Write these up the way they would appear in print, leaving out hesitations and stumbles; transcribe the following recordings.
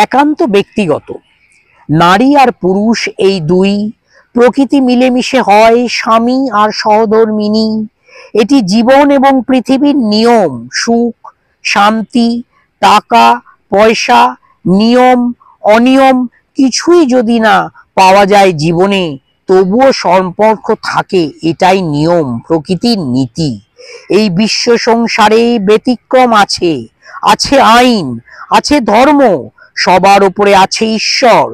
একান্ত ব্যক্তিগত। নারী আর পুরুষ এই দুই, প্রকৃতি মিলেমিশে হয় স্বামী আর সহধর্মিণী। এটি জীবন এবং পৃথিবীর নিয়ম। সুখ, শান্তি, টাকা পয়সা, নিয়ম অনিয়ম কিছুই যদি না পাওয়া যায় জীবনে, তবুও সম্পর্ক থাকে। এটাই নিয়ম, প্রকৃতির নীতি। এই বিশ্ব সংসারে ব্যতিক্রম আছে, আছে আইন, আছে ধর্ম, সবার উপরে আছে ঈশ্বর।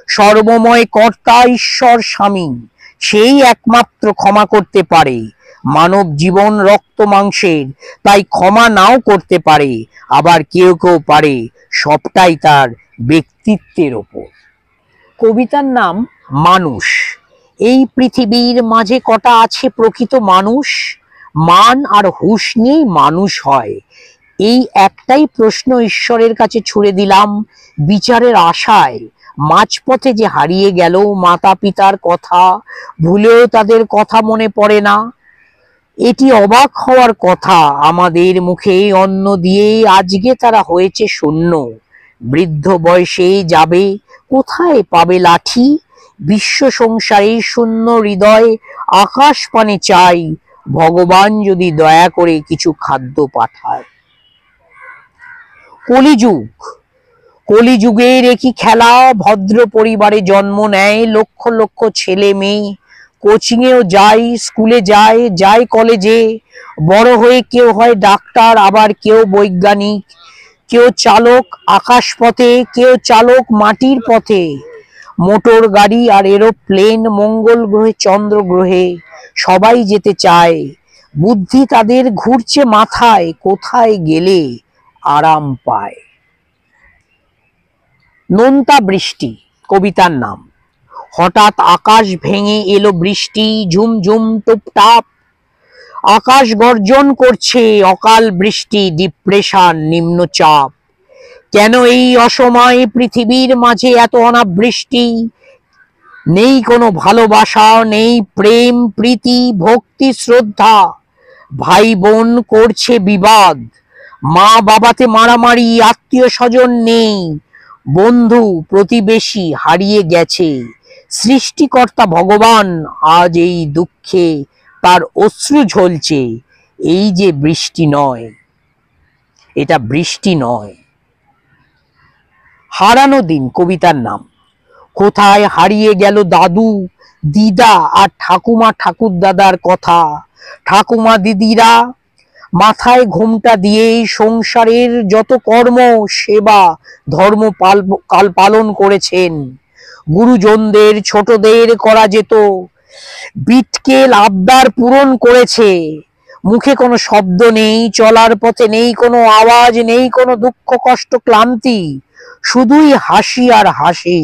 সর্বময় কর্তা ঈশ্বর স্বামী, সেই একমাত্র ক্ষমা করতে পারে। মানব জীবন রক্ত মাংসের, তাই ক্ষমা নাও করতে পারে, আবার কেউ কেউ পারে। সবটাই তার ব্যক্তিত্বের ওপর। কবিতার নাম মানুষ। এই পৃথিবীর মাঝে কটা আছে প্রকৃত মানুষ? মান আর হুঁশ নিয়েই মানুষ হয়। এই একটাই প্রশ্ন ঈশ্বরের কাছে ছুড়ে দিলাম বিচারের আশায়। মাঝপথে যে হারিয়ে গেল মাতা পিতার কথা, ভুলেও তাদের কথা মনে পড়ে না। এটি অবাক হওয়ার কথা। আমাদের মুখে অন্ন দিয়ে আজকে তারা হয়েছে শূন্য। বৃদ্ধ বয়সে যাবে, কোথায় পাবে লাঠি? বিশ্ব সংসারে শূন্য হৃদয় আকাশ পানে চাই, ভগবান যদি দয়া করে কিছু খাদ্য পাঠায়। কলিযুগ। কলিযুগের একই খেলা, ভদ্র পরিবারে জন্ম নেয় লক্ষ লক্ষ ছেলে মেয়ে। কোচিংয়েও যায়, স্কুলে যায়, যায় কলেজে। বড় হয়ে কেউ হয় ডাক্তার, আবার কেউ বৈজ্ঞানিক, কেউ চালক আকাশপথে, কেউ চালক মাটির পথে। মোটর গাড়ি আর এরোপ্লেন, মঙ্গল গ্রহে চন্দ্র গ্রহে সবাই যেতে চায়। বুদ্ধি তাদের ঘুরছে মাথায়, কোথায় গেলে আরাম পায়। নোনতা বৃষ্টি। কবিতার নাম। হঠাৎ আকাশ ভেঙে এলো বৃষ্টি, ঝুমঝুম টুপটাপ। আকাশ গর্জন করছে, অকাল বৃষ্টি, ডিপ্রেশন, নিম্নচাপ। কেন এই অসময়ে পৃথিবীর মাঝে এত অনাবৃষ্টি? নেই কোনো ভালোবাসা, নেই প্রেম প্রীতি ভক্তি শ্রদ্ধা। ভাই বোন করছে বিবাদ, মা বাবাতে মারামারি, আত্মীয় স্বজন নেই, বন্ধু প্রতিবেশী হারিয়ে গেছে। সৃষ্টিকর্তা ভগবান আজ এই দুঃখে তার অশ্রু ঝলছে। এই যে বৃষ্টি নয়, এটা বৃষ্টি নয়। হারানো দিন। কবিতার নাম। কোথায় হারিয়ে গেল দাদু দিদা আর ঠাকুমা ঠাকুরদাদার কথা? ঠাকুমা দিদিরা মাথায় ঘোমটা দিয়ে সংসারের যত কর্ম সেবা ধর্ম পালন করেছেন। গুরুজনদের ছোটদের করা যেত বিটকেল আবদার পূরণ করেছে। মুখে কোনো শব্দ নেই, চলার পথে নেই কোনো আওয়াজ, নেই কোনো দুঃখ কষ্ট ক্লান্তি, শুধুই হাসি আর হাসি।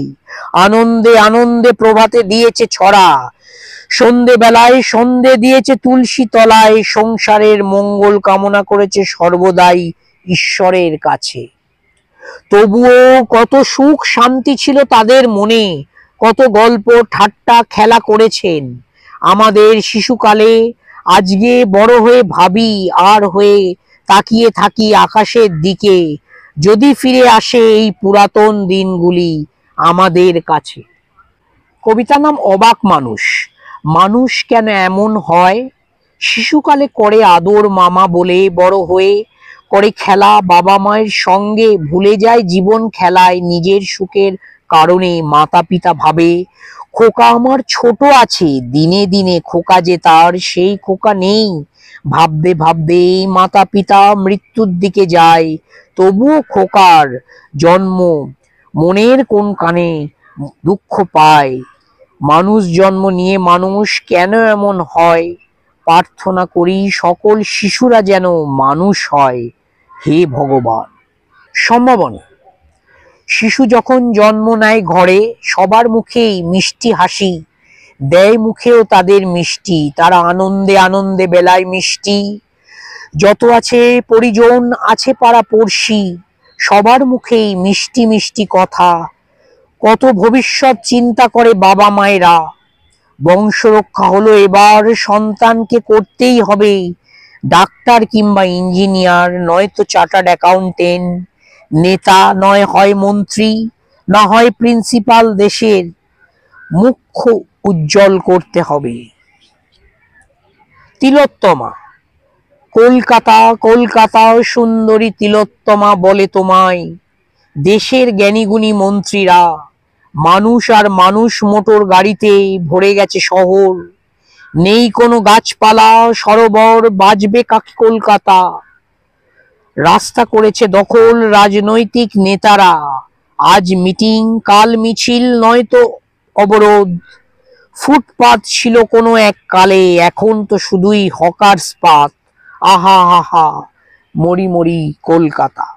আনন্দে আনন্দে প্রভাতে দিয়েছে ছড়া, সন্ধে বেলায় সন্ধে দিয়েছে তুলসী তলায়। সংসারের মঙ্গল কামনা করেছে সর্বদাই ঈশ্বরের কাছে। তবুও কত সুখ শান্তি ছিল তাদের মনে, কত গল্প ঠাট্টা খেলা করেছেন আমাদের শিশুকালে। আজকে বড় হয়ে ভাবি আর হয়ে তাকিয়ে থাকি আকাশের দিকে, যদি ফিরে আসে এই পুরাতন দিনগুলি আমাদের কাছে। কবিতার নাম অবাক মানুষ। মানুষ কেন এমন হয়? শিশুকালে করে আদর মামা বলে, বড় হয়ে করে খেলা বাবা মায়ের সঙ্গে, ভুলে যায় জীবন খেলায় নিজের সুখের কারণে। মাতা পিতা ভাবে খোকা আমার ছোট আছে, দিনে দিনে খোকা যে তার সেই খোকা নেই। ভাবতে ভাবতে মাতা পিতা মৃত্যুর দিকে যায়, তবুও খোকার জন্ম মনের কোন কানে দুঃখ পায়। মানুষ জন্ম নিয়ে মানুষ কেন এমন হয়? প্রার্থনা করি সকল শিশুরা যেন মানুষ হয়, হে ভগবান। সম্ভাবনা। শিশু যখন জন্ম নেয় ঘরে, সবার মুখেই মিষ্টি হাসি, দেয় মুখেও তাদের মিষ্টি, তারা আনন্দে আনন্দে বেলায় মিষ্টি। যত আছে পরিজন, আছে পাড়া পড়শি, সবার মুখেই মিষ্টি মিষ্টি কথা। কত ভবিষ্যৎ চিন্তা করে বাবা মায়েরা। বংশ রক্ষা হলো এবার, সন্তানকে করতেই হবে ডাক্তার কিংবা ইঞ্জিনিয়ার, নয়তো চার্টার্ড অ্যাকাউন্টেন্ট। নেতা নয় হয় মন্ত্রী, না হয় প্রিন্সিপাল, দেশের মুখ্য উজ্জ্বল করতে হবে। তিলোত্তমা। কলকাতা কলকাতা সুন্দরী তিলোত্তমা বলে তোমায় দেশের জ্ঞানীগুণী মন্ত্রীরা, মানুষ আর মানুষ মোটর গাড়িতে ভরে গেছে শহর, নেই কোনো গাছপালা সরোবর, বাজবে কাকে কলকাতা। রাস্তা করেছে দখল রাজনৈতিক নেতারা, আজ মিটিং কাল মিছিল নয়তো অবরোধ। ফুটপাত ছিল কোনো এক কালে, এখন তো শুধুই হকার্স পাত। আহা হা হা, মরি মরি কলকাতা।